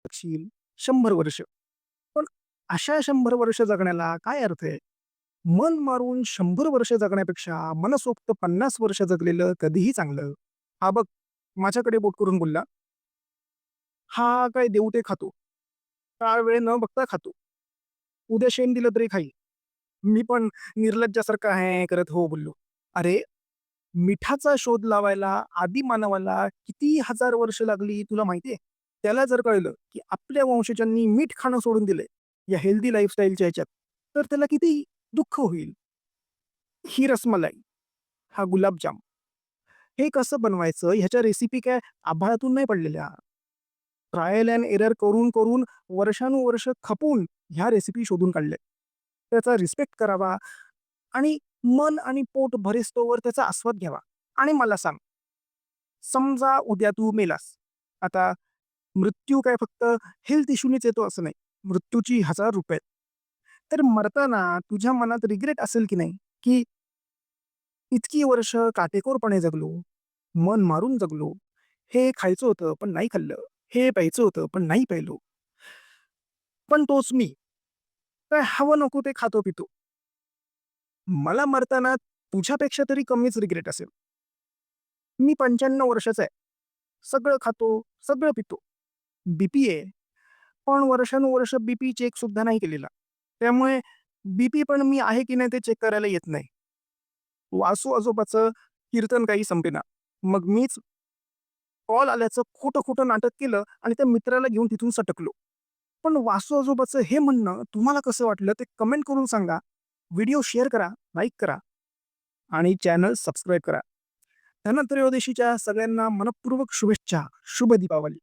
जगशील 100 वर्ष. पण अशा 100 वर्ष जगण्याला काय अर्थ आहे? मन मारून 100 वर्ष जगण्यापेक्षा मनसोक्त 50 वर्ष जगलेलं कधीही चांगलं. हा बघ, माझ्याकडे बोट करून बोलला, "हा काय देऊ ते खातो. काळ वेळ न बघता खातो. उद्या शेण दिलं तरी खाईल." मी पण निर्लज्जासारखं आहे करत हो बोललो. अरे, मिठाचा शोध लावायला आदिमानवाला किती हजार वर्ष लागली तुला माहिती आहे? त्याला जर कळलं, की आपल्या वंशजांनी मीठ खाणं सोडून दिलंय, या हेल्दी लाईफस्टाईलच्या ह्याच्यात, तर त्याला किती दुःख होईल. ही रसमलाई, हा गुलाबजाम, हे कसं बनवायचं ह्याच्या रेसिपी काय आभाळातून नाही पडलेल्या. ट्रायल एंड एरर करून वर्षानुवर्ष खपून ह्या रेसिपी शोधून काढल्या. त्याचा रिस्पेक्ट करावा आणि मन आणि पोट भरेस्तोवर त्याचा आस्वाद घ्यावा. आणि मला सांग, समजा उद्या तू मेलास. आता मृत्यू काय फक्त हेल्थ इश्यूनीच येतो असं नाही. मृत्यूची हजार रूप आहेत. तर मरताना तुझ्या मनात रिग्रेट असेल की नाही, की इतकी वर्ष काटेकोरपणे जगलो, मन मारून जगलो. हे खायचं होतं पण नाही खाल्लं. हे प्यायचं होतं पण नाही प्यायलो. पण तोच मी. काय हवं नको ते खातो-पितो. मला मरताना तुझ्यापेक्षा तरी कमीच रिग्रेट असेल. मी 95 वर्षाचा आहे. सगळं खातो, सगळं पितो. बीपी आहे, पण वर्षानुवर्ष बीपी चेक सुद्धा नाही केलेला. त्यामुळे बीपी पण मी आहे की नाही ते चेक करायला येत नाही. वासू आजोबाचं कीर्तन काही संपेना. मग मीच कॉल आल्याचं खोटं-खोटं नाटक केलं आणि त्या मित्राला घेऊन तिथून सटकलो. पण वासू आजोबाचं हे म्हणणं तुम्हाला कसं वाटलं ते कमेंट करून सांगा. व्हिडिओ शेअर करा, लाईक करा आणि चॅनल सबस्क्राईब करा. धनत्रयोदशीच्या सगळ्यांना मनःपूर्वक शुभेच्छा. शुभ दीपावली.